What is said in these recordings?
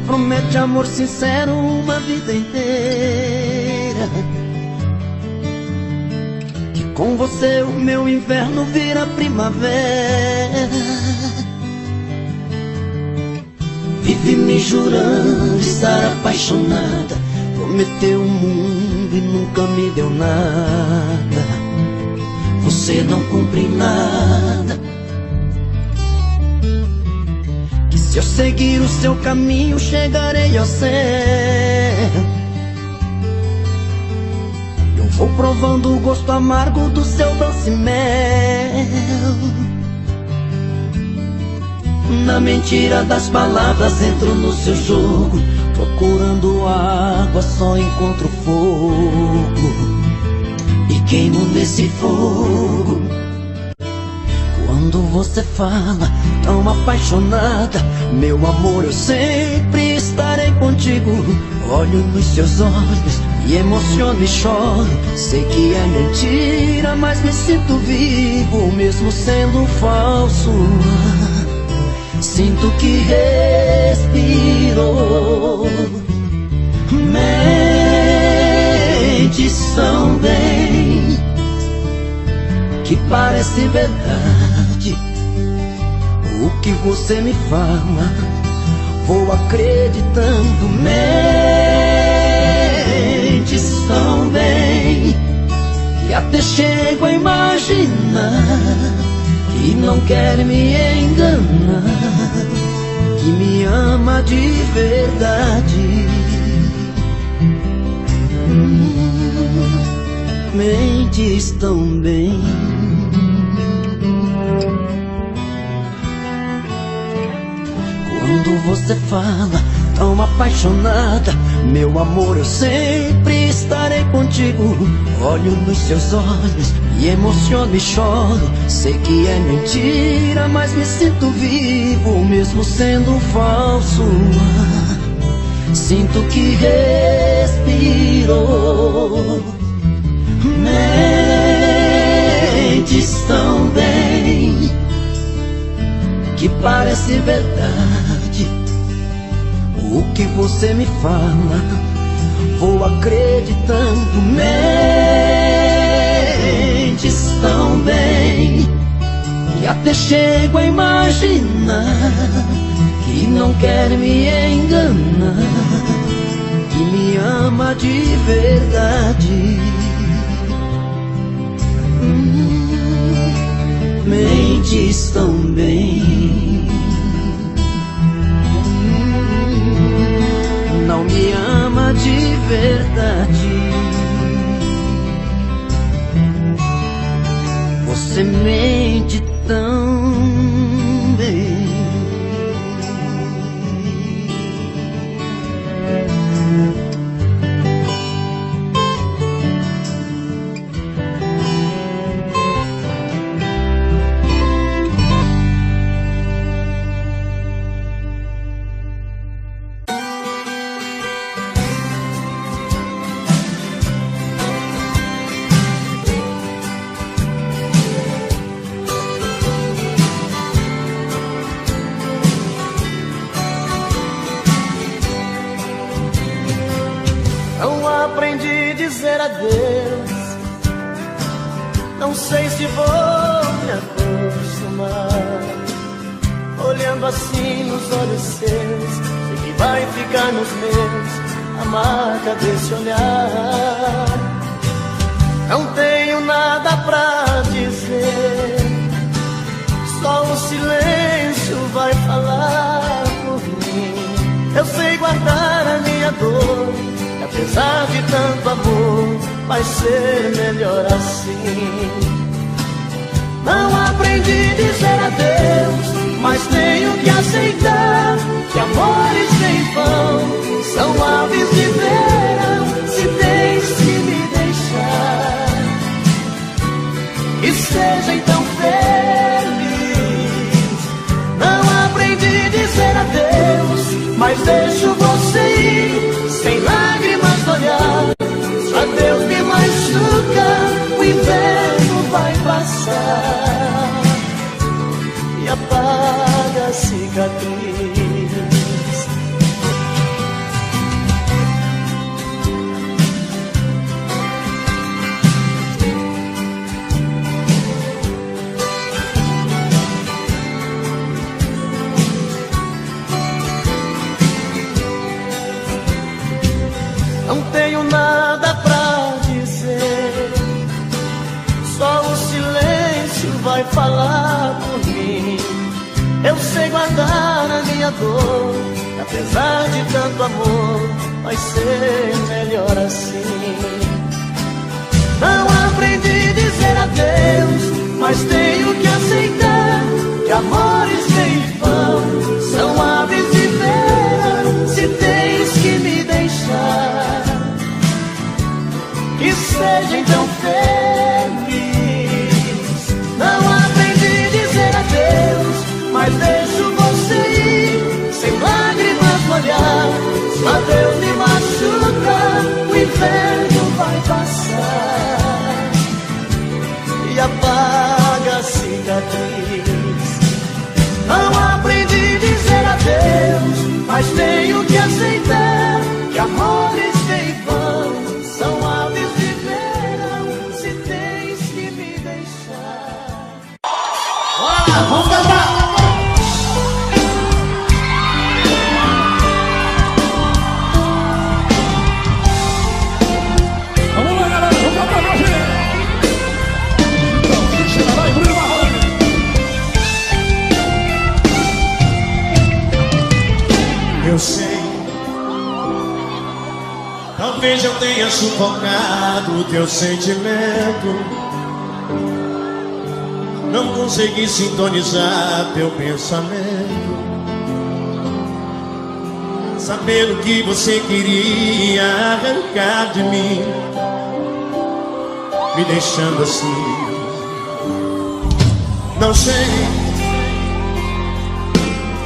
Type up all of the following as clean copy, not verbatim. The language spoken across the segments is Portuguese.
promete amor sincero uma vida inteira. Que com você o meu inverno vira primavera. Vive me jurando estar apaixonada, prometeu o mundo e nunca me deu nada. Você não cumpre nada. Que se eu seguir o seu caminho chegarei ao céu. Eu vou provando o gosto amargo do seu doce mel. Na mentira das palavras entro no seu jogo, procurando água só encontro fogo, e queimo nesse fogo. Quando você fala tão apaixonada, meu amor, eu sempre estarei contigo. Olho nos seus olhos e emociono e choro. Sei que é mentira, mas me sinto vivo, mesmo sendo falso. Sinto que respiro. Mentes tão bem que parece verdade. O que você me fala, vou acreditando. Mentes tão bem que até chego a imaginar que não quer me enganar, que me ama de verdade. Mentes tão bem. Quando você fala tão apaixonada, meu amor, eu sempre estarei contigo. Olho nos seus olhos e emociono e choro. Sei que é mentira, mas me sinto vivo, mesmo sendo falso. Sinto que respiro. Mentes tão bem que parece verdade. O que você me fala, vou acreditando. Mentes tão bem que até chego a imaginar que não quer me enganar, que me ama de verdade. Mentes tão bem. Não me ama de verdade. Você mente tão bem. Não sei se vou me acostumar. Olhando assim nos olhos seus, sei que vai ficar nos meus a marca desse olhar. Não tenho nada pra dizer, só o silêncio vai falar por mim. Eu sei guardar a minha dor, e apesar de tanto amor, vai ser melhor assim. Não aprendi a dizer adeus, mas tenho que aceitar que amores sem vão são aves de verão. Se deixe me deixar, e seja então feliz. Não aprendi a dizer adeus, mas deixo você ir sem lágrimas no olhar. Se adeus me machuca, o inverno vai passar e apaga a cicatriz. não tenho nada pra dizer. Só o silêncio vai falar por mim. Eu sei guardar a minha dor, apesar de tanto amor, vai ser melhor assim. Não aprendi a dizer adeus, mas tenho que aceitar que amores vêm e vão, são aves de verão. Se tens que me deixar, que seja então feliz. Não aprendi a dizer adeus, mas deixo você ir, sem lágrimas molhar. Se o adeus me machuca, o inverno vai passar e apaga a cicatriz. Não aprendi a dizer adeus, mas tenho que aceitar que amores vêm e vão, são aves de verão. Se tens que me deixar. Bora, vamos cantar! Vamos lá, galera, vamos cantar pra gente! Então, chega lá e Bruno Marrone! Eu sei, talvez eu tenha sufocado o teu sentimento, não consegui sintonizar teu pensamento, sabendo que você queria arrancar de mim, me deixando assim. Não sei,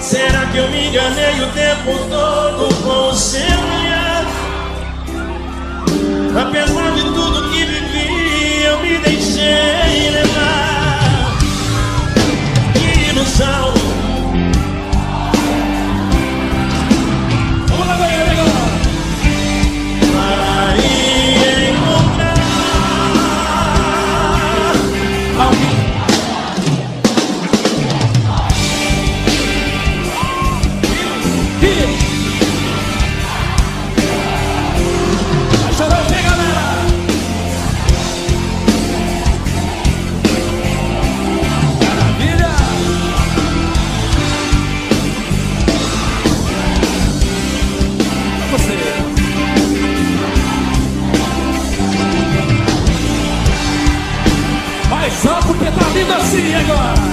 será que eu me enganei o tempo todo com o seu olhar? Apesar de tudo que vivi, eu me deixei levar. Que ilusão! Vamos lá, galera, Vai encontrar alguém. Só porque tá lindo assim agora.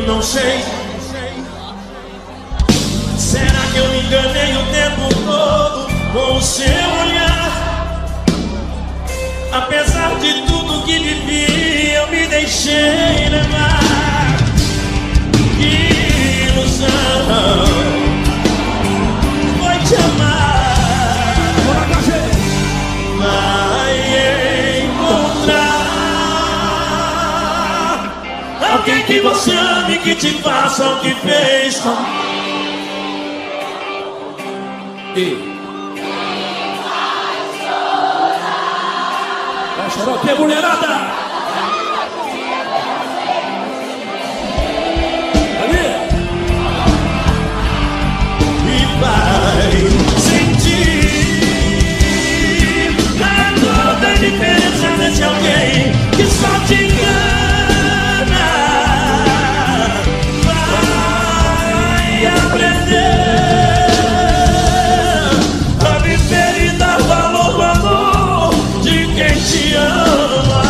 Não sei, será que eu me enganei o tempo todo com o seu olhar? Apesar de tudo que vivi, eu me deixei levar. Que ilusão foi te amar. Vai encontrar alguém que você ame, que te faça o que fez com... Vai chorar o que, mulherada? Ali! E vai sentir a toda a diferença desse alguém que só te engana. Vai aprender a viver e dar valor ao amor de quem te ama.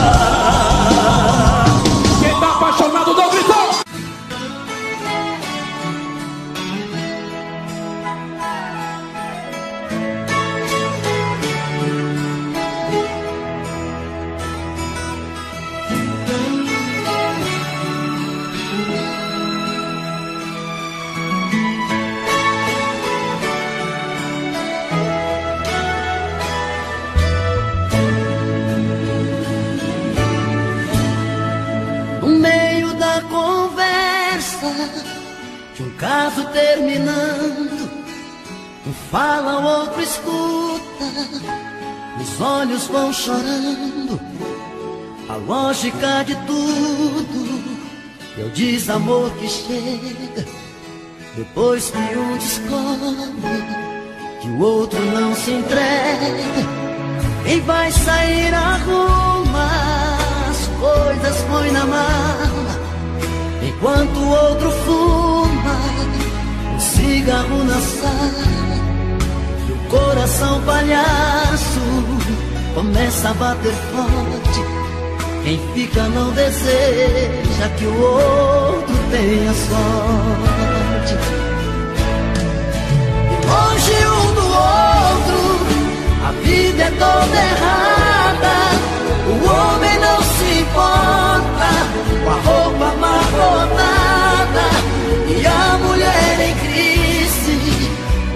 terminando, um fala, o outro escuta, os olhos vão chorando. A lógica de tudo é o desamor que chega depois que um descobre que o outro não se entrega. Quem vai sair arruma as coisas, põe na mala, enquanto o outro fuma um cigarro na sala. E o coração palhaço começa a bater forte. Quem fica não deseja que o outro tenha sorte. Longe um do outro, a vida é toda errada. O homem não se importa com a roupa amarrotada, e a mulher em crise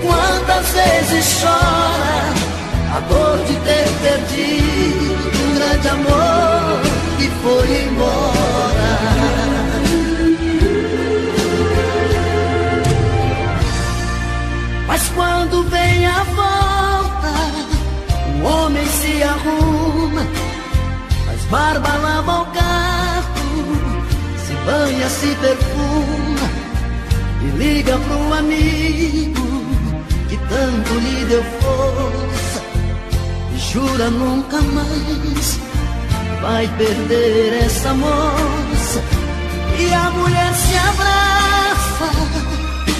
quantas vezes chora a dor de ter perdido um grande amor que foi embora. Mas quando vem a volta, o homem se arruma, faz barba, lava o carro, se banha, se perfuma e liga pro amigo que tanto lhe deu força e jura nunca mais vai perder essa moça. E a mulher se abraça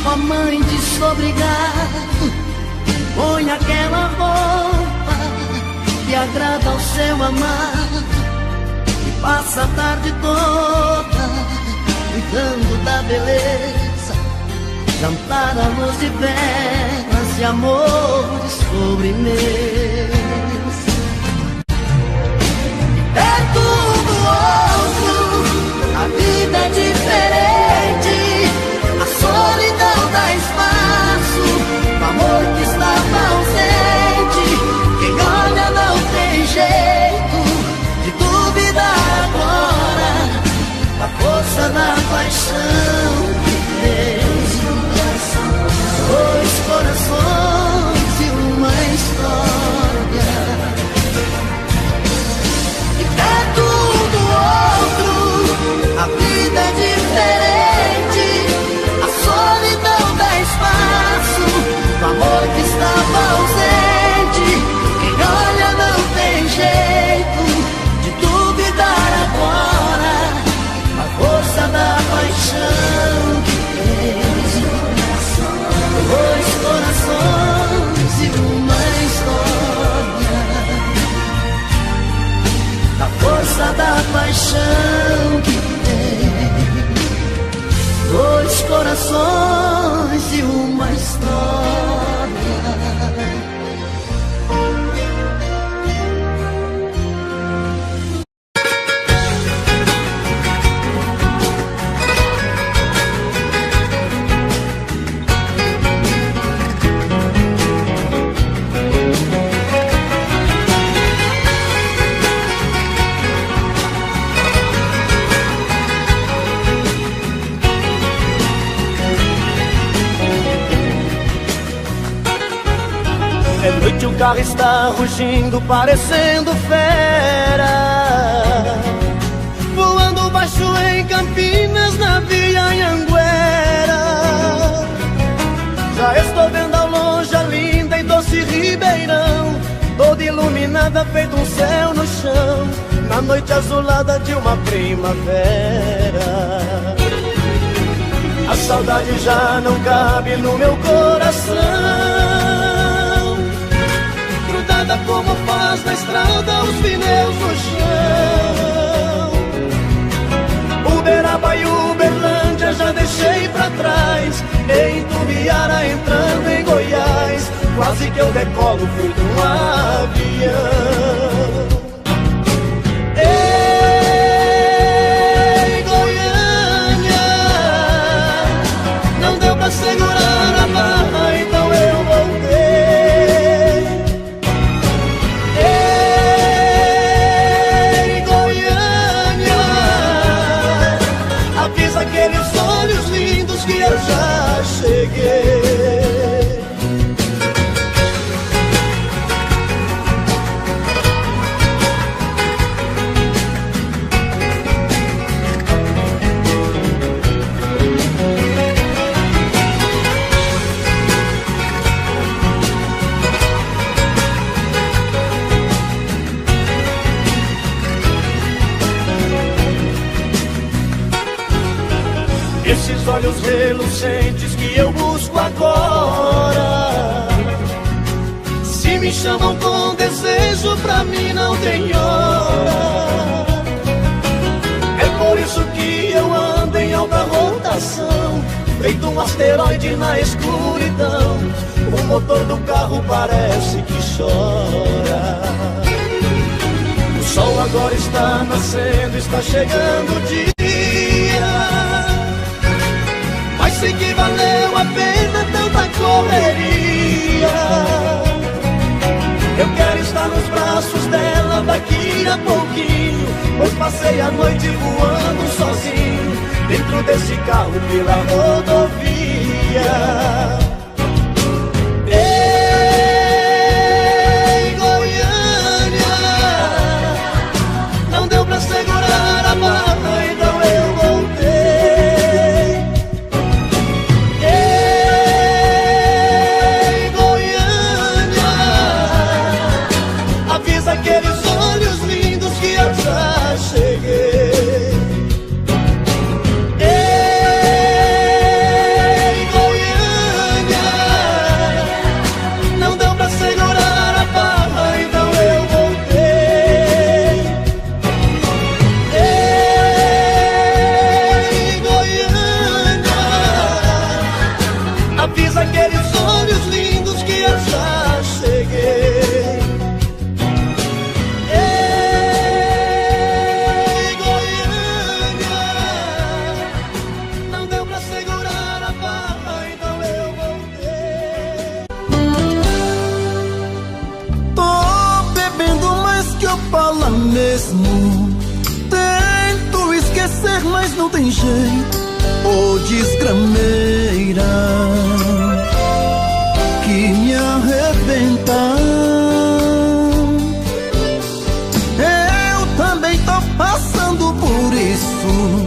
com a mãe desobrigado, põe aquela roupa que agrada ao seu amado e passa a tarde toda cuidando da beleza, jantar à luz de velas e amor de sobremesa. Perto do outro, a vida é diferente, a solidão dá espaço, o amor que estava ausente. Quem olha não tem jeito de duvidar agora da força da paixão que fez dois corações e uma história. Perto do outro, a vida é diferente, a solidão dá espaço, o amor que estava ausente. Quem olha não tem jeito de duvidar agora a força da paixão que fez dois corações e uma história. A força da paixão que tem dois corações e uma história. É noite, o carro está rugindo, parecendo fera, voando baixo em Campinas, na Via Anhanguera. Já estou vendo ao longe a linda e doce Ribeirão, toda iluminada, feito um céu no chão, na noite azulada de uma primavera. A saudade já não cabe no meu coração, como faz na estrada os pneus no chão. Uberaba e Uberlândia já deixei pra trás, em Tubiara entrando em Goiás, quase que eu decolo feito um avião. Ei, Goiânia, não deu pra segurar a barra, então eu voltei. Aqueles olhos lindos que eu já cheguei. olhos relucentes que eu busco agora. Se me chamam com desejo, pra mim não tem hora. É por isso que eu ando em alta rotação, feito um asteroide na escuridão. O motor do carro parece que chora. O sol agora está nascendo, está chegando o dia. Mas sei que valeu a pena tanta correria. Eu quero estar nos braços dela daqui a pouquinho, pois passei a noite voando sozinho dentro desse carro pela rodovia. Ei, Goiânia, não deu pra segurar a barra, então eu voltei. Ei, Goiânia, avisa aqueles olhos lindos que eu já cheguei. Ei, Goiânia, não deu pra segurar a barra, então eu voltei. Ei, Goiânia, avisa aqueles olhos lindos que eu já cheguei. Ei, Goiânia, não deu pra segurar a barra, então eu voltei. Tô bebendo mais que Opala mesmo. Tento esquecer, mas não tem jeito. Ô desgrameira que me arrebenta. Eu também tô passando por isso.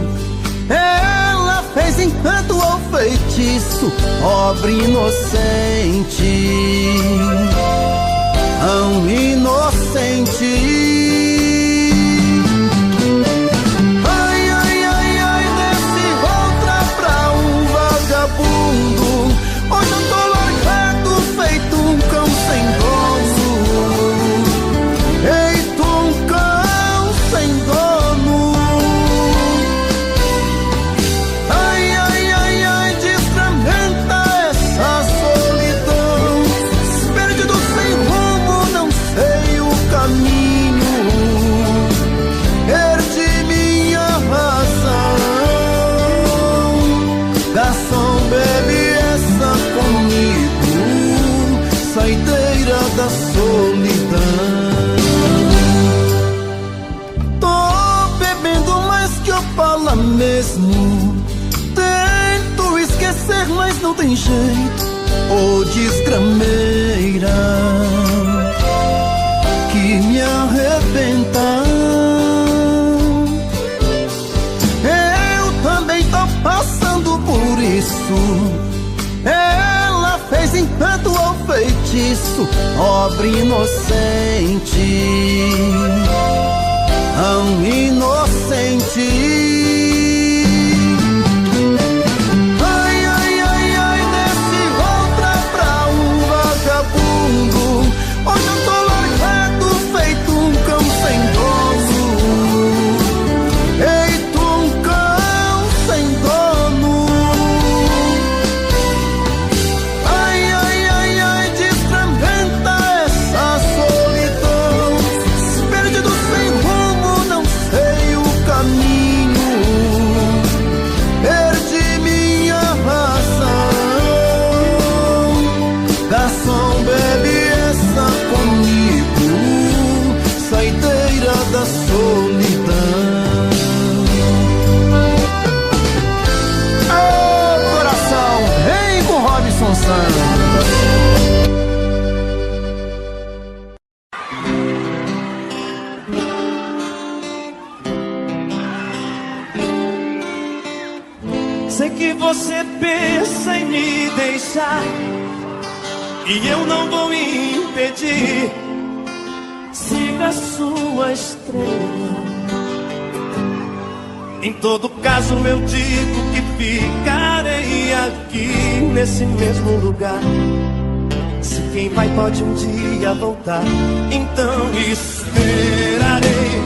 Ela fez encanto ou feitiço, pobre inocente, tão inocente. Ai, ai, ai, ai, desse outra pra um vagabundo. Hoje eu tô largado, feito um cão sem dono. Feito um cão sem dono. Ai, ai, ai, ai, desfragmenta essa solidão. Perdido sem rumo, não sei o caminho. Perdi minha razão. Garçom, bebe essa comigo, saideira da solidão. Tô bebendo mais que Opala mesmo. Tento esquecer, mas não tem jeito. Ô desgrameira que me arrebenta. Eu também tô passando por isso. Ela fez encanto ou feitiço, pobre inocente, tão inocente. Ai, ai, ai, ai, desse outra pra um vagabundo. Hoje eu tô largado, feito um cão sem dono. Feito um cão sem dono. Ai, ai, ai, ai, desfragmenta essa solidão. Perdido sem rumo, não sei o caminho. Perdi minha razão. Garçom, bebe essa comigo, saideira da solidão. Ô coração, vem com Robson Santos. Sei que você pensa em me deixar e eu não vou impedir. Siga a sua estrela, Em todo caso eu digo que ficarei aqui nesse mesmo lugar. Se quem vai pode um dia voltar, então esperarei.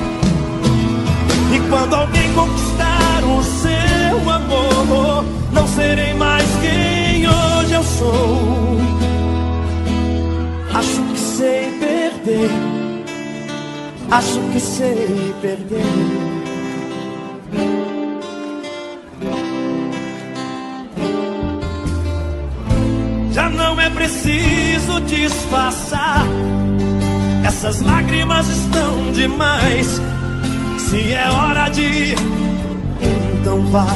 E quando alguém conquistar o seu amor, não serei mais quem hoje eu sou. Acho que sei perder, acho que sei perder. Já não é preciso disfarçar, essas lágrimas estão demais. Se é hora de ir, então vá.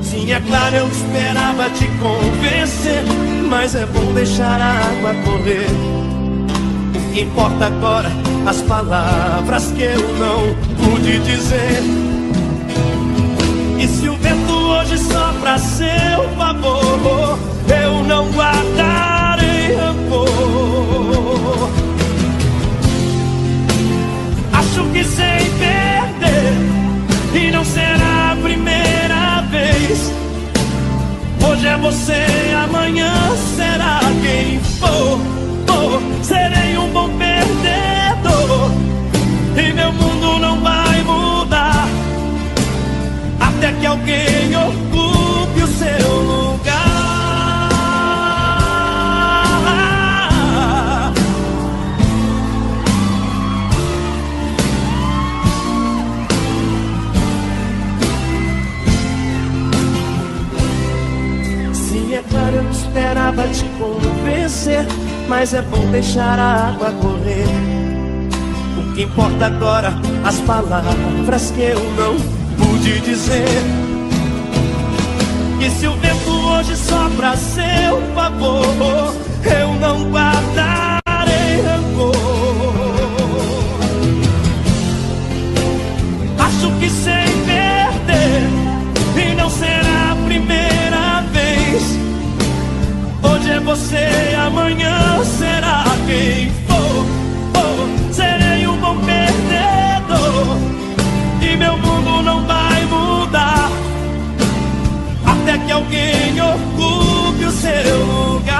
Sim, é claro, eu esperava te convencer, mas é bom deixar a água correr. O que importa agora, as palavras que eu não pude dizer. E se o vento hoje sopra a seu favor, eu não guardarei rancor. Acho que sei perder, e não será a primeira vez. Hoje é você, amanhã será quem for. Serei um bom perdedor, e meu mundo não vai mudar até que alguém ocupe o seu lugar. Sim, é claro, eu esperava te convencer, mas é bom deixar a água correr. O que importa agora, as palavras que eu não pude dizer. E se o vento hoje sopra a seu favor, eu não guardarei rancor. Acho que sei perder, e não será a primeira vez. Hoje é você, amanhã será quem for. Serei um bom perdedor, e meu mundo não vai mudar até que alguém ocupe o seu lugar.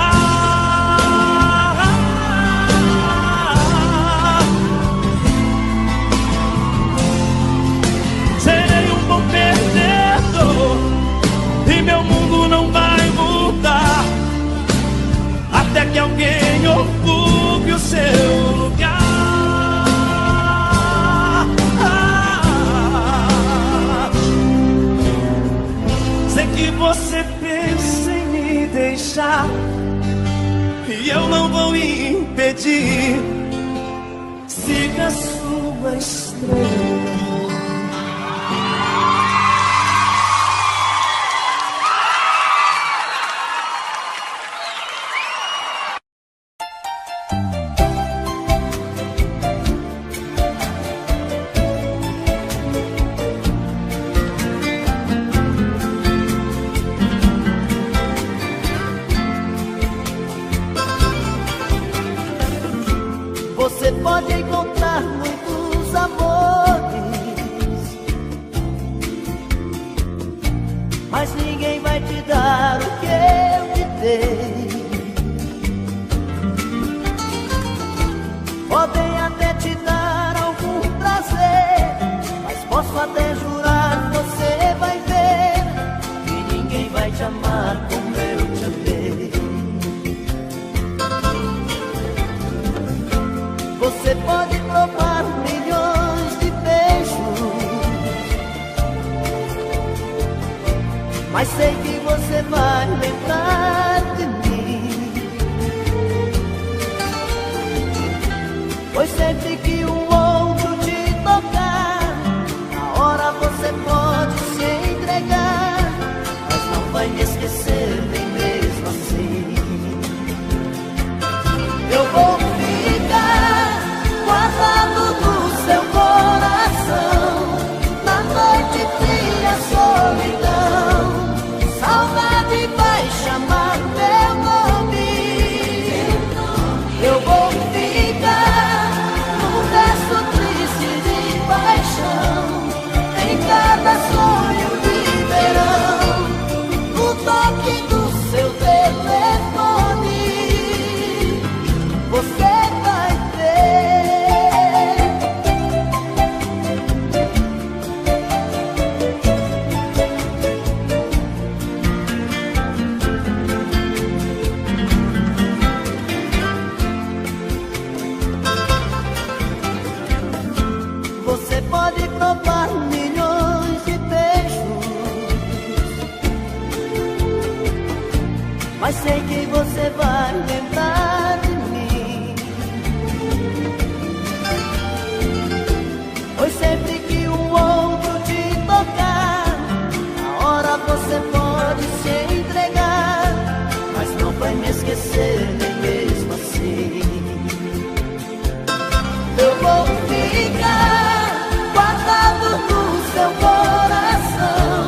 Serei um bom perdedor, e meu mundo não vai mudar até que alguém ocupe o seu lugar. Sei que você pensa em me deixar, e eu não vou impedir. Siga a sua estrela. Você pode encontrar muitos amores, mas sei que você vai lembrar de mim. Pois sempre que o outro te tocar, na hora você pode se entregar, mas não vai me esquecer nem mesmo assim. Eu vou ficar guardado no seu coração,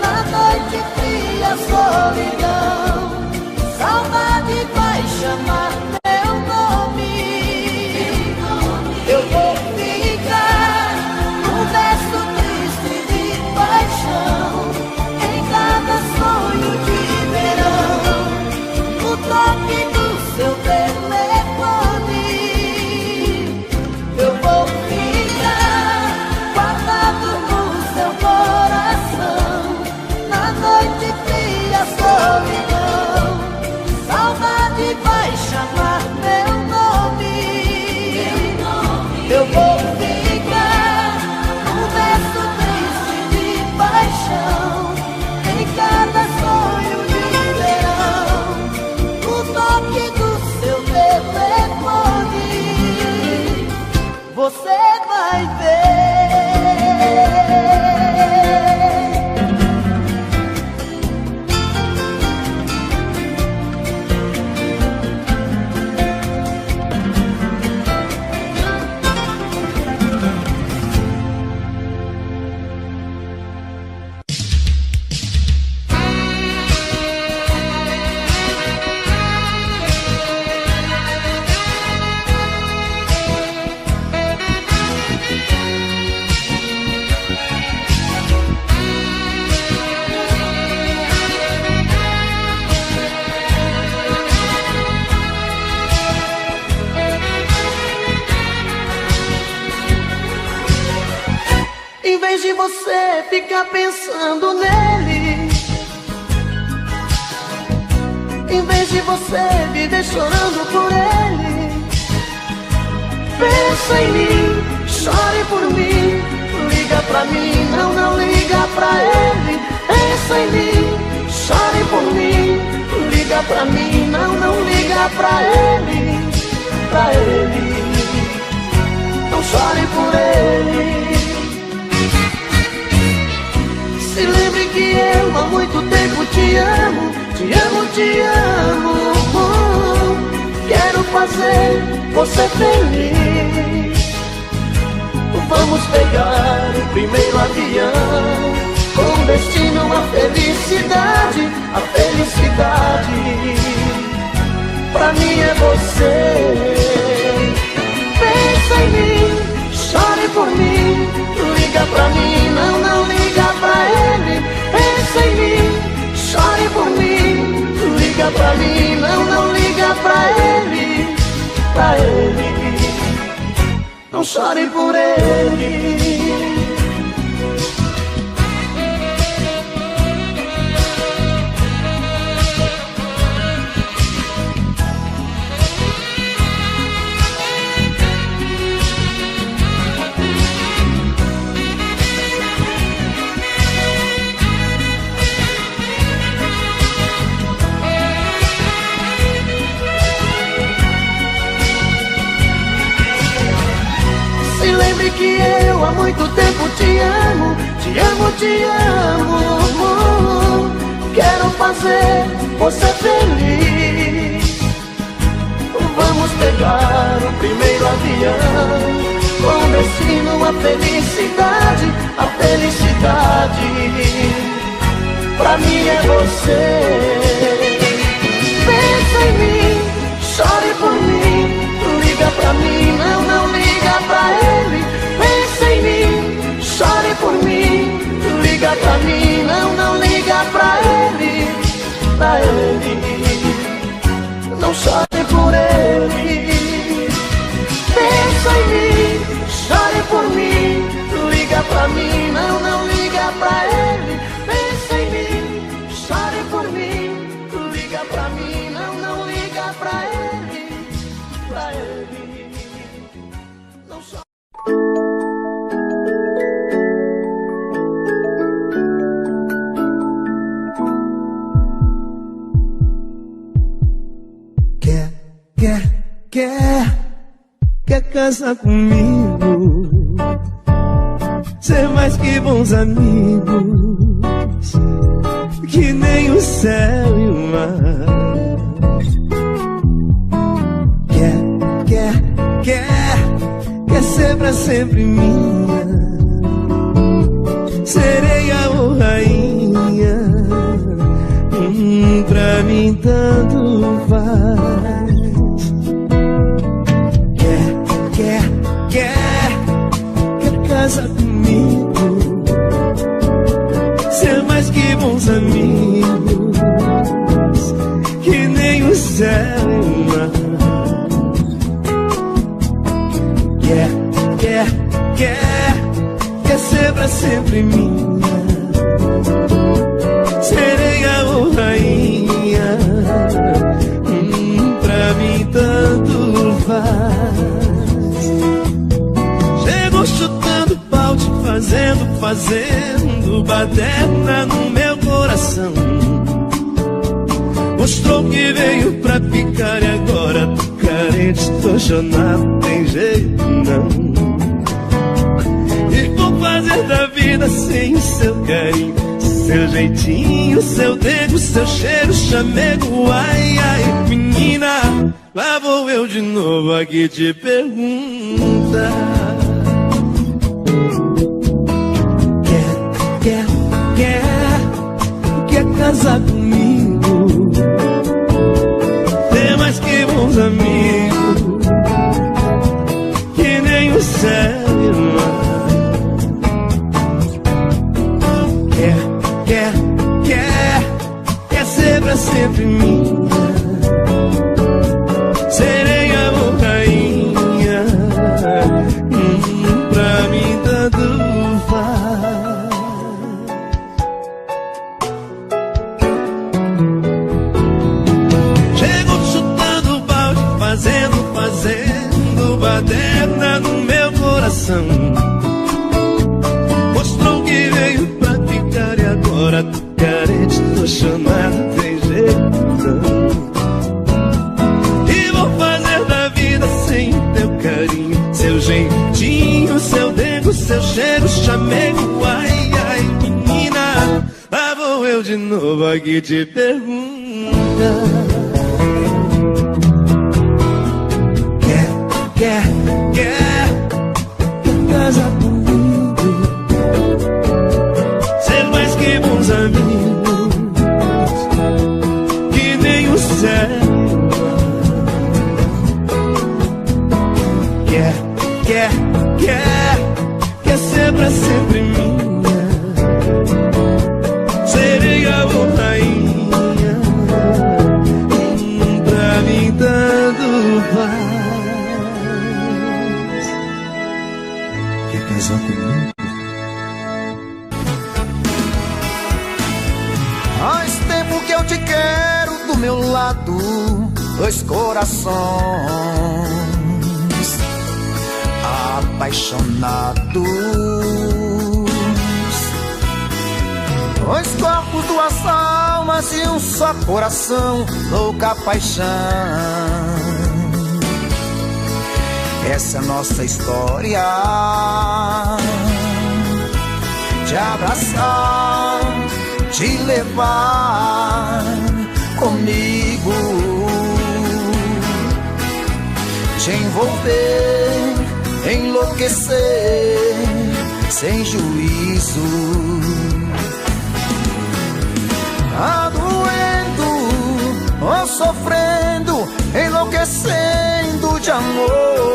na noite fria, solidão. Saudade vai chamar meu nome. Eu vou ficar num verso triste de paixão, em cada sonho de verão, no toque do seu telefone. Eu vou ficar guardado no seu coração, na noite fria, solidão. Saudade vai chamar meu nome. Eu vou ficar num verso triste de paixão, em cada sonho de verão, no toque do seu telefone. Você vai ver. Em vez de você ficar pensando nele, em vez de você viver chorando por ele, pensa em mim, chore por mim, liga pra mim, não, não liga pra ele. Pensa em mim, chore por mim, liga pra mim, não, não liga pra ele, pra ele. Não chore por ele. Se lembre que eu há muito tempo te amo, te amo, te amo. Quero fazer você feliz. Vamos pegar o primeiro avião, com destino à felicidade, a felicidade. Pra mim é você. Pensa em mim, chore por mim, liga pra mim, não, não liga pra ele. Pensa em mim, chore por mim, liga pra mim, não, não liga pra ele, pra ele. Não chore por ele. Lembre que eu há muito tempo te amo, te amo, te amo. Quero fazer você feliz. Vamos pegar o primeiro avião, com destino à felicidade, a felicidade. Pra mim é você. Pensa em mim, chore por mim, liga pra mim, não, não liga pra ele. Pensa em mim, chore por mim, liga pra mim, não, não liga pra ele, pra ele. Não chore por ele. Pensa em mim, chore por mim, liga pra mim, não, não liga pra ele. Pensa em mim, chore por mim, liga pra mim, não, não liga pra ele, pra ele. Não chore. quer casar comigo, ser mais que bons amigos, que nem o céu e o mar. Quer ser pra sempre minha, sereia ou rainha, pra mim tanto faz. Quer casar comigo, ser mais que bons amigos, que nem o céu e o mar. Quer ser pra sempre minha, sereia ou rainha, pra mim tanto faz. Chegou chutando balde, fazendo baderna no meu coração. Mostrou que veio pra ficar e agora tô carente, tô chonado, tem jeito não. E vou fazer da vida sem o seu carinho, seu jeitinho, seu dedo, seu cheiro, chamego. Ai, ai, menina, lá vou eu de novo aqui te perguntar. Quer casar comigo, ter mais que bons amigos, que nem o céu e o mar. Quer ser pra sempre minha, sereia ou rainha, pra mim tanto faz. Chegou chutando balde, fazendo baderna no meu coração. Mostrou que veio pra ficar e agora tô carente, tô chonado, tem jeito não. E vou fazer da vida sem teu carinho, seu jeitinho, seu dedo, seu cheiro, chamego. Ai, ai, menina, lá vou eu de novo aqui te perguntar. Quer casar comigo, ser mais que bons amigos, que nem o céu. Quer ser pra sempre minha, sereia ou rainha, pra mim tanto faz. Quer casar comigo? Faz tempo que eu te quero do meu lado, dois corações apaixonados, dois corpos, duas almas e um só coração, louca paixão. Essa é a nossa história, te abraçar, te levar comigo, te envolver, enlouquecer sem juízo. Tá doendo ou sofrendo, enlouquecendo de amor.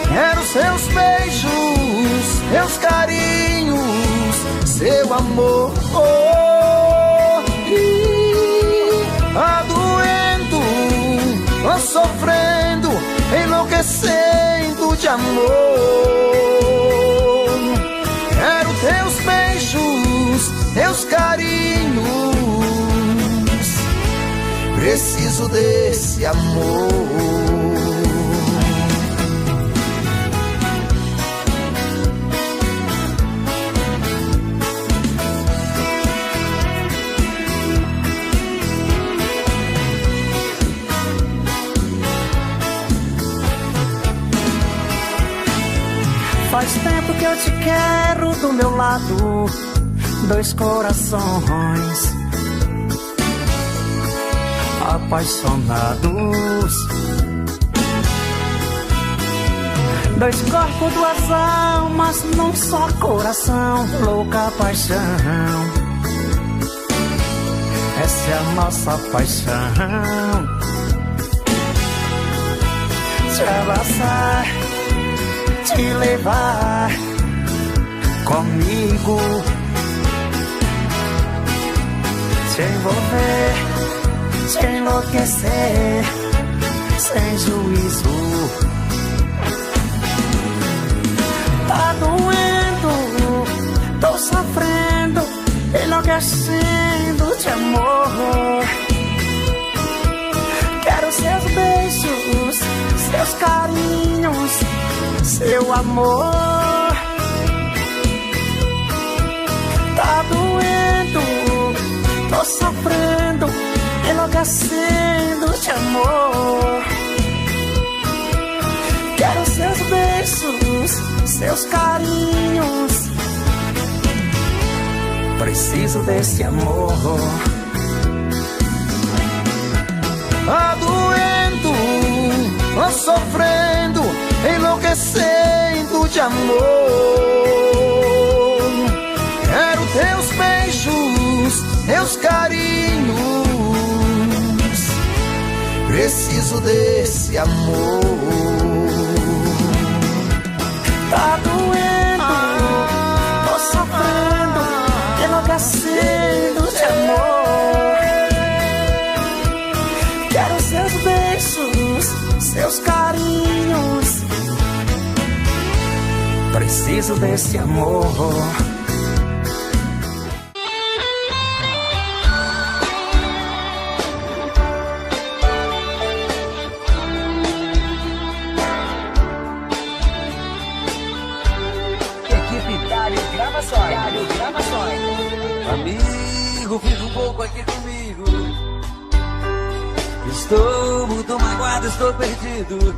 Quero seus beijos, seus carinhos, seu amor. Tá doendo ou sofrendo, enlouquecendo de amor. Quero teus beijos, teus carinhos, preciso desse amor. Faz tempo que eu te quero do meu lado, dois corações apaixonados, dois corpos, duas almas num só coração, louca paixão. Essa é a nossa paixão. Te abraçar, te levar comigo, te envolver, te enlouquecer, sem juízo. Tá doendo, tô sofrendo, enlouquecendo de amor. Quero seus beijos, seus carinhos, seu amor. Tá doendo, tô sofrendo, enlouquecendo de amor. Quero seus beijos, seus carinhos, preciso desse amor. Tá doendo, tô sofrendo, enlouquecendo de amor. Quero teus beijos, teus carinhos, preciso desse amor. Tá doendo, tô sofrendo, enlouquecendo de amor. Quero seus beijos, seus carinhos, preciso desse amor. Amigo, fica um pouco aqui comigo. Estou muito magoado, estou perdido.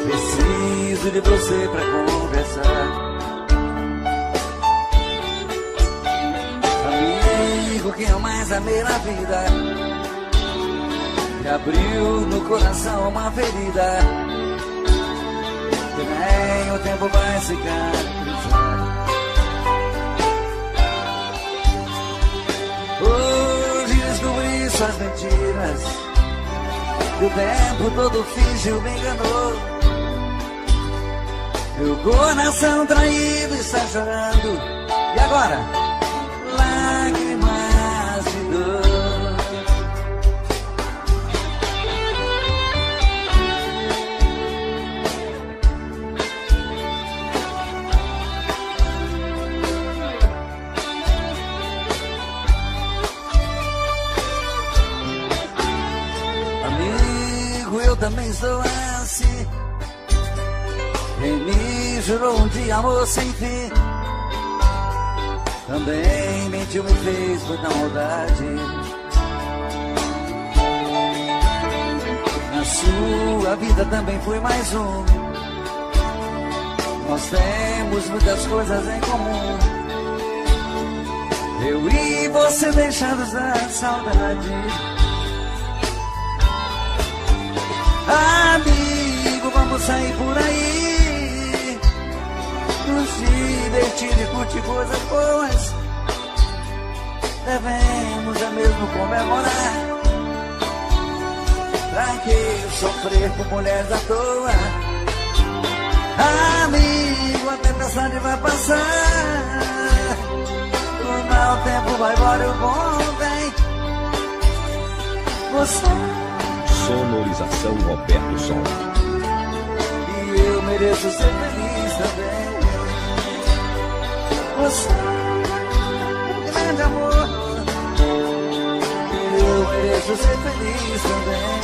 Preciso de você pra conversar. Amigo, quem eu mais amei na vida, me abriu no coração uma ferida que nem o tempo vai cicatrizar. Hoje descobri suas mentiras, que o tempo todo fingiu, me enganou. Meu coração traído está chorando. E agora? Lágrimas de dor. Eu também estou assim. Quem me jurou um dia amor sem fim, também mentiu, me fez muita maldade. Na sua vida também foi mais um. Nós temos muitas coisas em comum. Eu e você deixados da saudade. Amigo, vamos sair por aí, nos divertir e curtir coisas boas. Devemos é mesmo comemorar. Pra que sofrer com mulheres à toa? Amigo, a tempestade vai passar, o mau tempo vai embora e o bom vem. Você Sonorização Roberto Som. e eu mereço ser feliz também. Você é um grande amor, e eu mereço ser feliz também.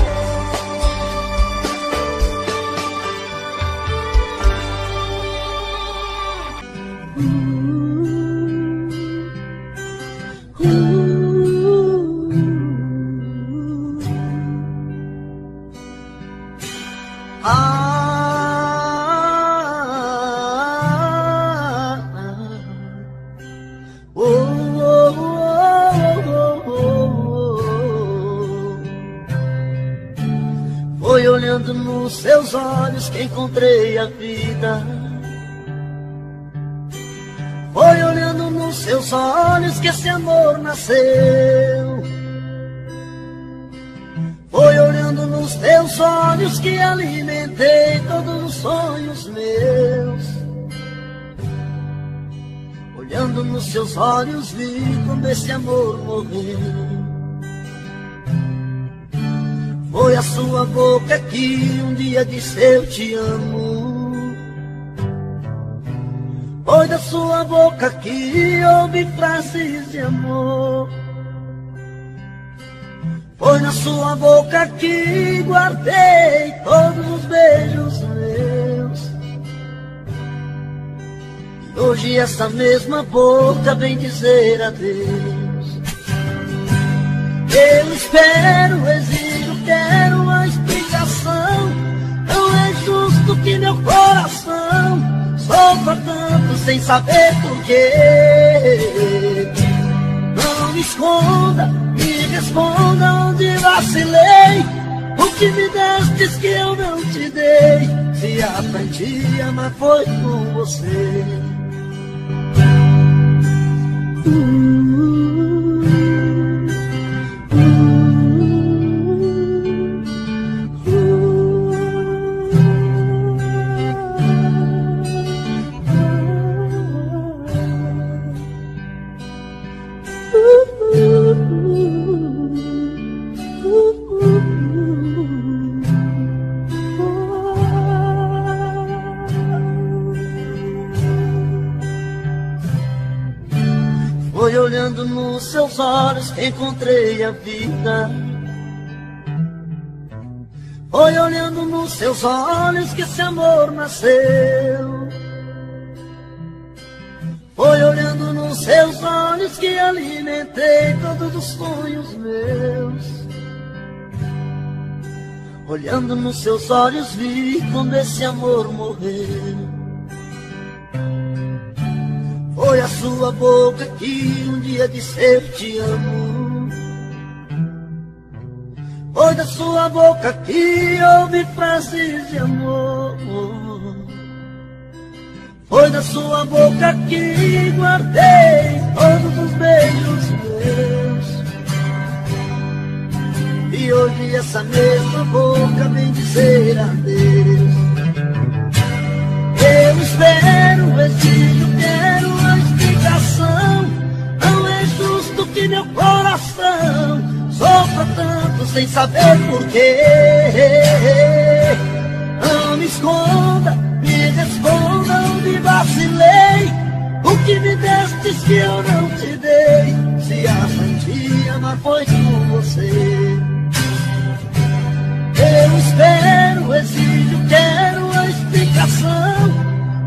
olhando nos seus olhos que encontrei a vida. Foi olhando nos seus olhos que esse amor nasceu. Foi olhando nos teus olhos que alimentei todos os sonhos meus. Olhando nos seus olhos vi como esse amor morreu. Foi a sua boca que um dia disse eu te amo. Foi da sua boca que ouvi frases de amor. Foi na sua boca que guardei todos os beijos meus. E hoje essa mesma boca vem dizer adeus. Eu espero, exijo, quero uma explicação. Não é justo que meu coração sofra tanto sem saber porquê. Não me esconda, me responda onde vacilei. O que me destes que eu não te dei. Se aprendi a amar foi com você. Foi olhando nos seus olhos que encontrei a vida. Foi olhando nos seus olhos que esse amor nasceu. Foi olhando nos seus olhos que alimentei todos os sonhos meus. Olhando nos seus olhos vi quando esse amor morreu. Foi a sua boca que um dia disse eu te amo. Foi da sua boca que ouvi frases de amor. Foi da sua boca que guardei todos os beijos meus. E hoje essa mesma boca vem dizer adeus. Eu espero, exijo, quero uma explicação. Não é justo que meu coração sofra tanto sem saber porquê. Não me esconda, me responda onde vacilei. O que me destes que eu não te dei. Se aprendi a amar foi com você. Eu espero, exijo, quero a explicação.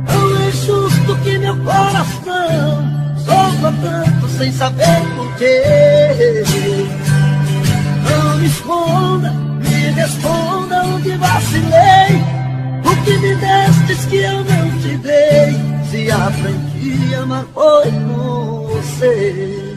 Não é justo que meu coração sofra tanto sem saber porquê. Não me esconda, me responda onde vacilei. O que me destes que eu não te dei. Se aprendi a amar foi com você.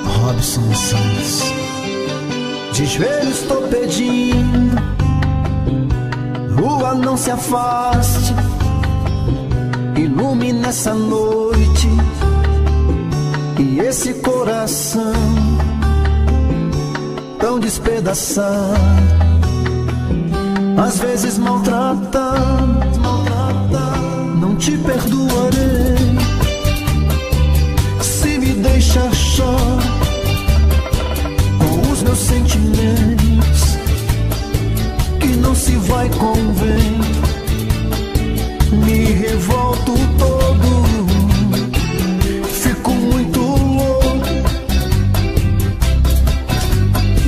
Robson Santos. De joelhos tô pedindo, lua não se afaste, ilumine essa noite e esse coração tão despedaçado, às vezes maltratado. Não te perdoarei se me deixar chorar com os meus sentimentos, que não se vai com o vento. Me revolto todo, fico muito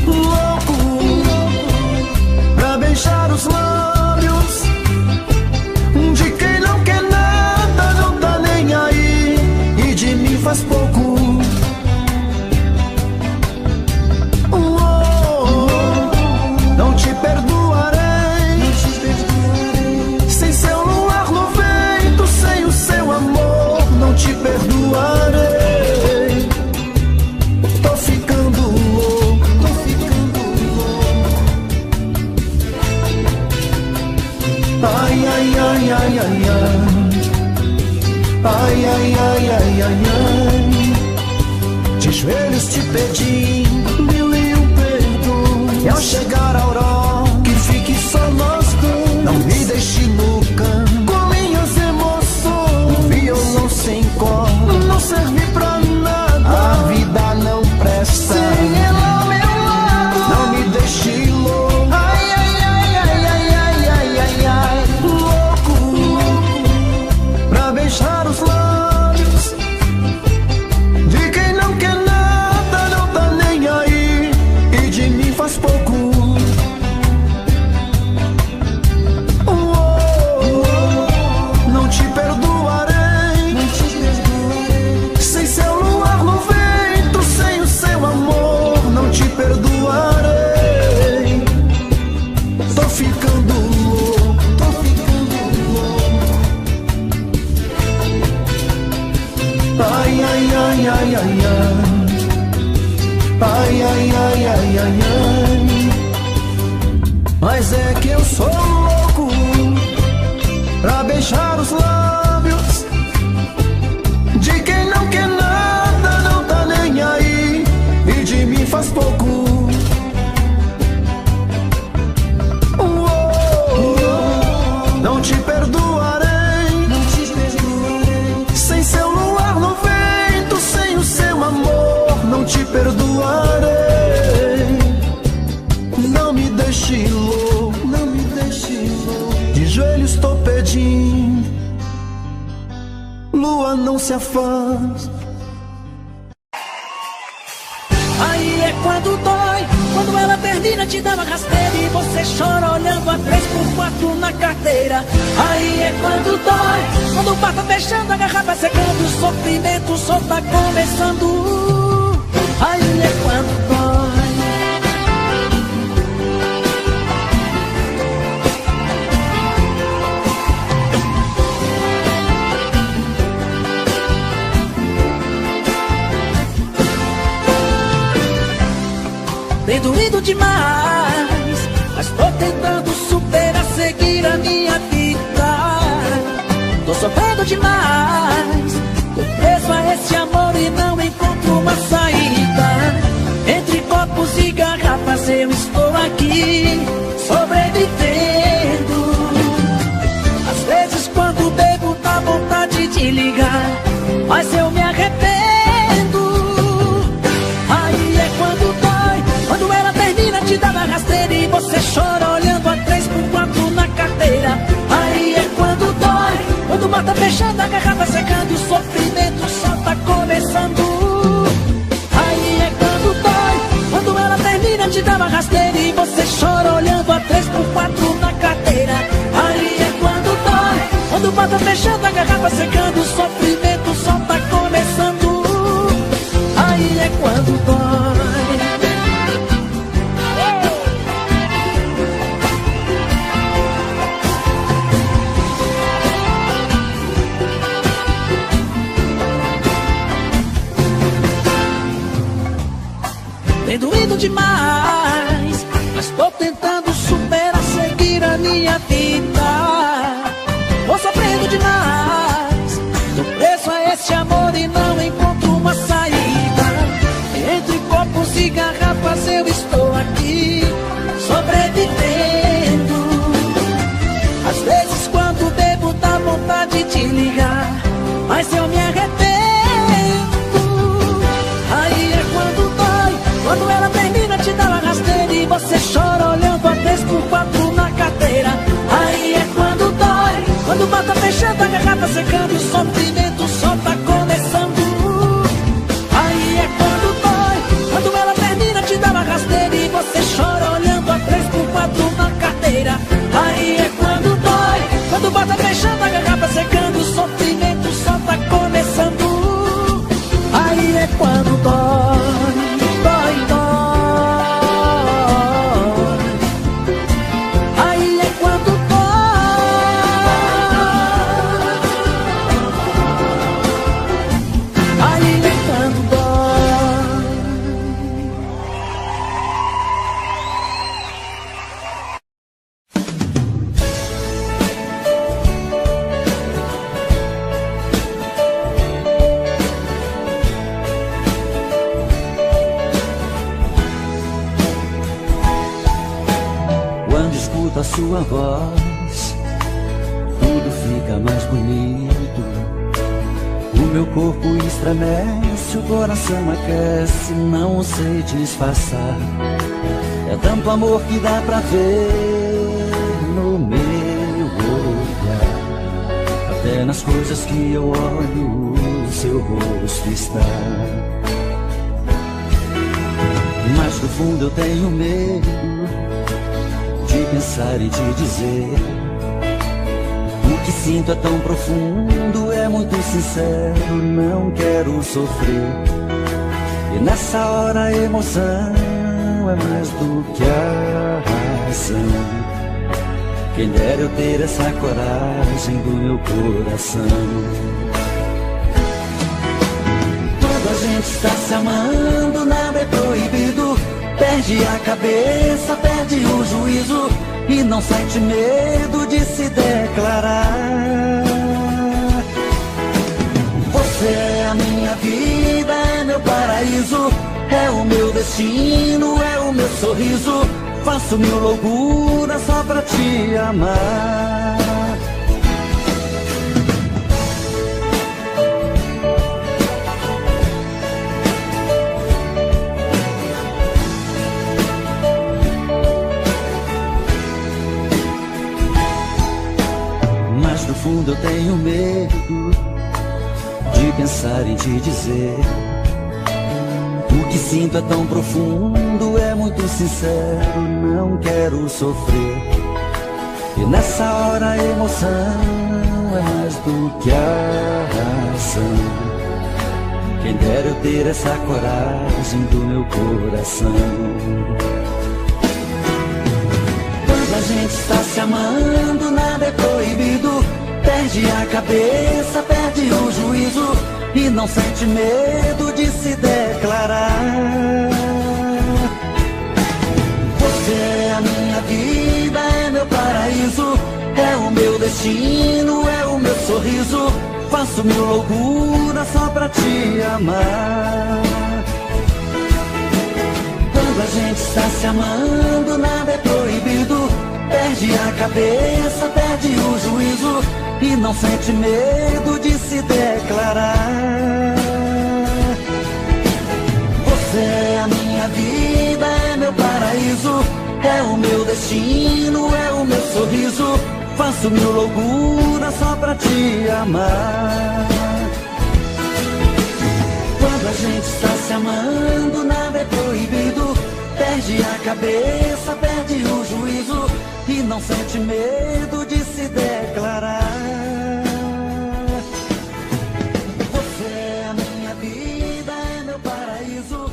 louco, pra beijar os lábios de quem não quer nada, não te perdoarei. Tô ficando louco, tô ficando louco. Ai, ai, ai, ai, ai, ai. Ai, ai, ai, ai, ai, ai. De joelhos te pedindo mil e um perdão. E ao chegar a aurora, que fique só nós dois. Não me deixe no canto com minhas emoções. O violão sem corda não serve pra nada. A vida não presta sem ela ao meu lado. Não me deixe louco. Ai, ai, ai, ai, ai, ai, ai, ai, ai. Louco, louco, pra beijar os lábios de quem não quer nada, não tá nem aí, e de mim faz pouco. Não te perdoarei, não te perdoarei. Sem seu luar no vento, sem o seu amor, não te perdoarei. Tô ficando louco, tô ficando louco. Ai, ai, ai, ai, ai, ai. Ai, ai, ai, ai, ai, ai. Mas é que eu sou louco pra beijar os lábios de quem não quer nada, não tá nem aí, e de mim faz pouco. Não te perdoarei, não te perdoarei. Sem seu luar no vento, sem o seu amor, não te perdoarei. Não me deixe louco, não me deixe louco. De joelhos tô pedindo, lua não se afasta. Aí é quando dói, quando ela termina te dá uma rasteira e você chora olhando a 3x4 na carteira. Aí é quando dói, quando o bar tá fechando, a garrafa secando, o sofrimento só tá começando. Aí é quando dói. Tem doído demais, mas tô tentando superar, seguir a minha vida. Tô sofrendo demais, tô preso a esse amor e não encontro uma saída. Entre copos e garrafas eu estou aqui, sobrevivendo. Às vezes quando bebo dá vontade de ligar, mas eu me arrependo. Aí é quando dói, quando ela termina te dá uma rasteira e você chora olhando a 3x4 na carteira. Aí é quando dói, quando o mar tá fechando, a garrafa secando, o sofrimento só tá começando. Aí é quando dói, quando ela termina te dá uma rasteira e você chora olhando a 3x4 na carteira. Aí é quando dói, quando o mar tá fechando, a garrafa secando, o sofrimento só tá começando. Aí é quando dói. Tem doído demais, mas tô tentando superar, seguir a minha vida. Tô sofrendo demais, tô preso a esse amor e não encontro uma saída. Entre copos e garrafas eu estou aqui, sobrevivendo. Às vezes quando bebo dá vontade de ligar, mas eu me arrependo. Aí é quando dói, quando ela termina te dá uma rasteira sua voz, tudo fica mais bonito. O meu corpo estremece, o coração aquece, não sei disfarçar. É tanto amor que dá pra ver no meu olhar. Até nas coisas que eu olho, o seu rosto está. Mas no fundo eu tenho medo de pensar e de dizer. O que sinto é tão profundo, é muito sincero, não quero sofrer. E nessa hora a emoção é mais do que a razão. Quem dera eu ter essa coragem do meu coração. Quando a gente está se amando, nada é proibido. Perde a cabeça, perde o juízo e não sente medo de se declarar. Você é a minha vida, é meu paraíso, é o meu destino, é o meu sorriso. Faço mil loucuras só pra te amar. Mas no fundo eu tenho medo de pensar em te dizer. O que sinto é tão profundo, é muito sincero, não quero sofrer. E nessa hora a emoção é mais do que a razão. Quem dera eu ter essa coragem do meu coração. Quando a gente está se amando, nada é proibido. Perde a cabeça, perde o juízo e não sente medo de se declarar. Você é a minha vida, é meu paraíso, é o meu destino, é o meu sorriso. Faço mil loucuras só pra te amar. Quando a gente está se amando, nada é proibido. Perde a cabeça, perde o juízo e não sente medo de se declarar. Você é a minha vida, é meu paraíso, é o meu destino, é o meu sorriso. Faço mil loucuras só pra te amar. Quando a gente está se amando, nada é proibido. Perde a cabeça, perde o juízo e não sente medo de se declarar. Você é a minha vida, é meu paraíso.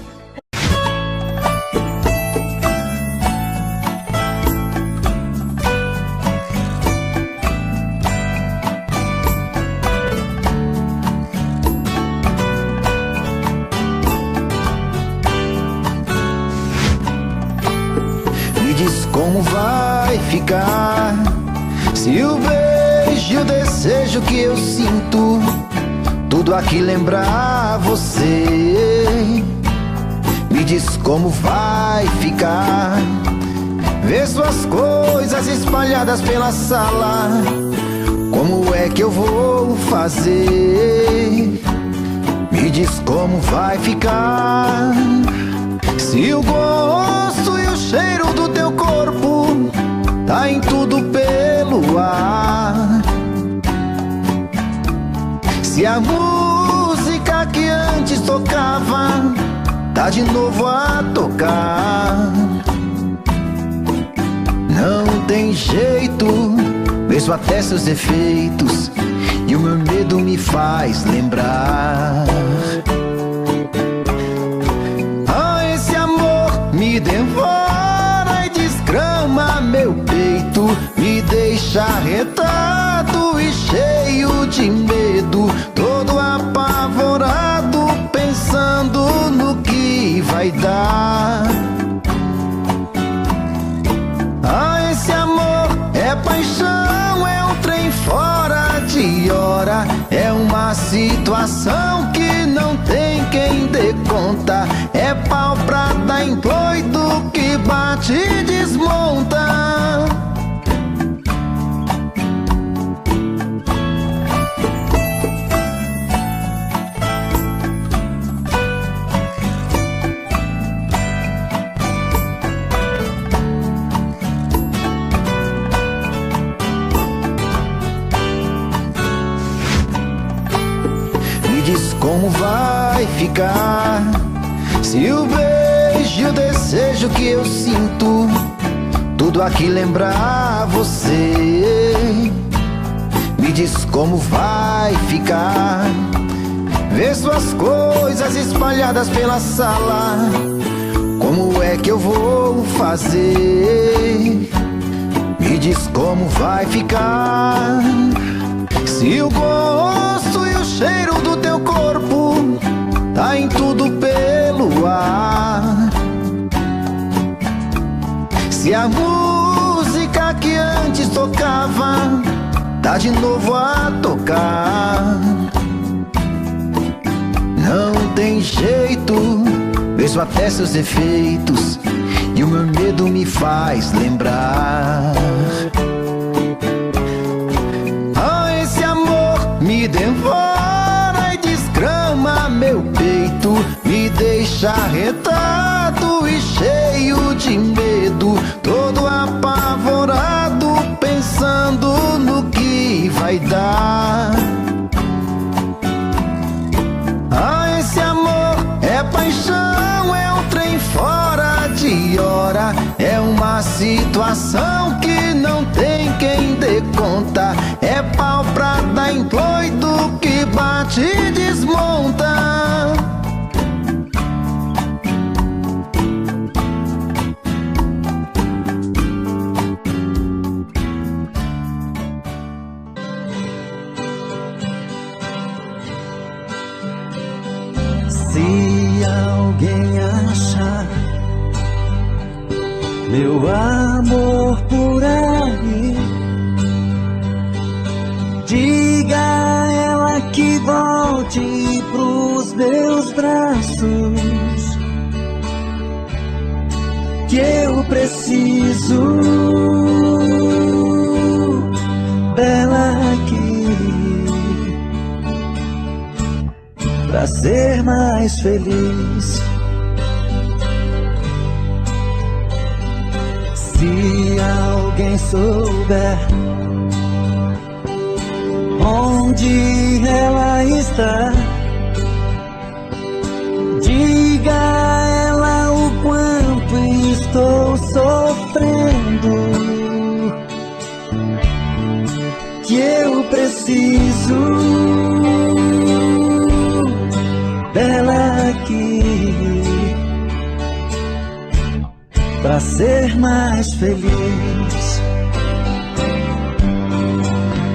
Me diz como vai ficar se o beijo e o desejo que eu sinto tudo aqui lembrar você. Me diz como vai ficar ver suas coisas espalhadas pela sala. Como é que eu vou fazer? Me diz como vai ficar se o gosto e o cheiro do teu corpo tá em tudo pelo ar. Se a música que antes tocava tá de novo a tocar. Não tem jeito, vejo até seus efeitos e o meu medo me faz lembrar. Esse amor me devora e desgrama meu peito, me deixa arretado e cheio de medo, todo apavorado, pensando no que vai dar. Esse amor é paixão, é um trem fora de hora, é uma situação que não tem quem dê conta, é pau pra dar em doido que bate e desmonta. vai ficar? Se o beijo e o desejo que eu sinto, tudo aqui lembrar você, me diz como vai ficar? Ver suas coisas espalhadas pela sala, como é que eu vou fazer? Me diz como vai ficar? Se o gosto e o cheiro do teu corpo tá em tudo pelo ar, se a música que antes tocava tá de novo a tocar, não tem jeito, vejo até seus efeitos e o meu medo me faz lembrar. Ah, esse amor me devora e desgrama meu peito, me deixa arretado e cheio de medo, todo apavorado, pensando no que vai dar. Ah, esse amor é paixão, é um trem fora de hora, é uma situação que não tem quem dê conta, é pau pra dar em doido que bate e desmonta. Se alguém achar meu amor por aí, diga a ela que volte pros meus braços, que eu preciso dela aqui pra ser mais feliz. Se alguém souber onde ela está, diga a ela o quanto estou sofrendo, que eu preciso dela aqui pra ser mais feliz.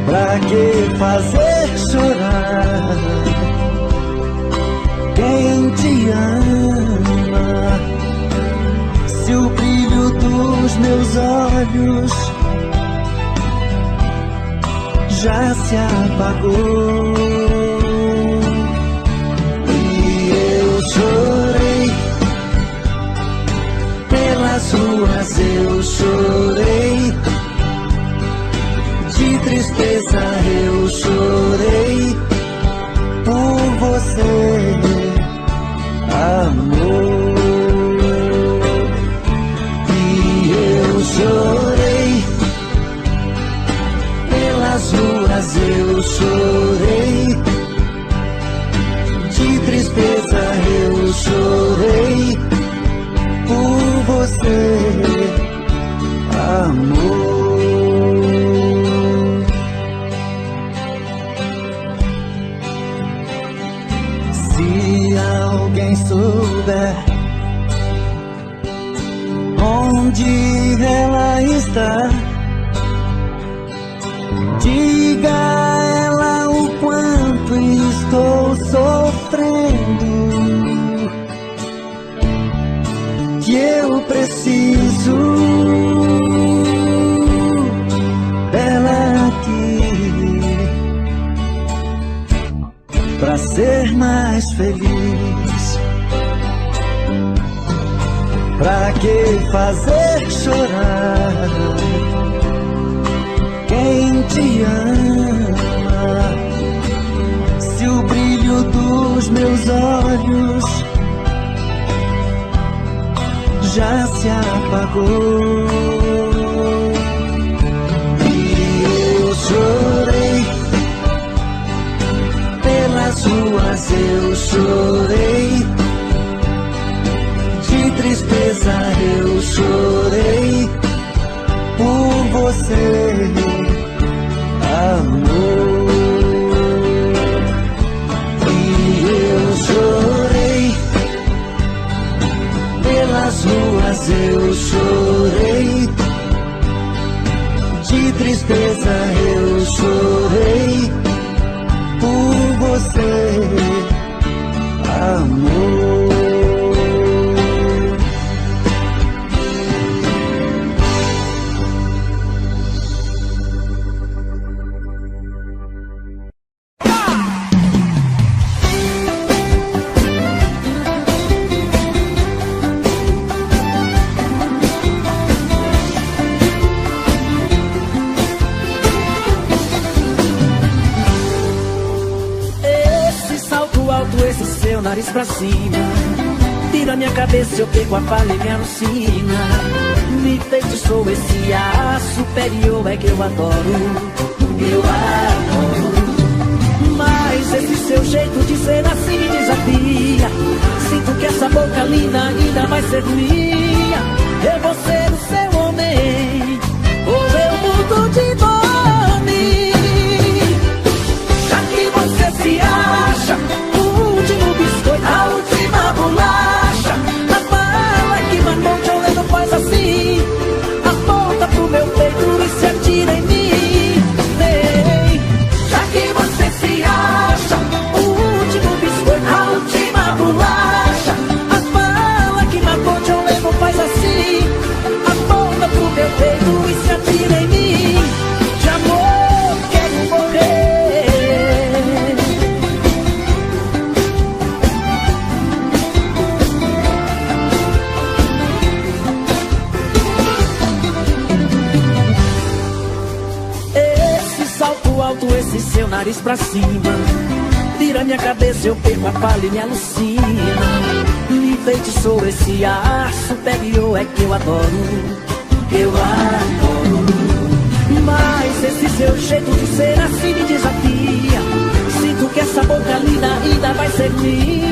Pra que fazer chorar quem te ama, se o brilho dos meus olhos já se apagou? Chorei pelas ruas, eu chorei de tristeza, eu chorei por você, amor. E eu chorei pelas ruas, eu chorei de tristeza, eu chorei por você, amor. Se alguém souber onde ela está, diga a ela o quanto estou sofrendo, que eu preciso dela aqui pra ser mais feliz. Pra que fazer chorar quem te ama, se o brilho dos meus olhos já se apagou? E eu chorei pelas ruas, eu chorei nariz pra cima. Tira minha cabeça, eu pego a palha e me alucina. Me feitiçou esse ar superior, é que eu adoro. Eu adoro. Mas esse seu jeito de ser assim me desafia. Sinto que essa boca linda ainda vai ser minha. Eu vou ser o seu homem, ou eu mudo de nome. Já que você se acha o último biscoito, a última bolacha, a bala que matou John Lennon faz assim. Aponta pro meu peito e se atira em mim. Ei, já que você se acha o último biscoito, a última bolacha, a bala que matou John Lennon faz assim. Aponta pro meu peito e se atira em mim. De amor quero morrer. Esse salto alto, esse seu nariz pra cima. Tira minha cabeça, eu perco a palha e me alucina. Me feitiçou esse ar superior, é que eu adoro. Eu adoro. Mas esse seu jeito de ser assim me desafia. Sinto que essa boca linda ainda vai ser minha.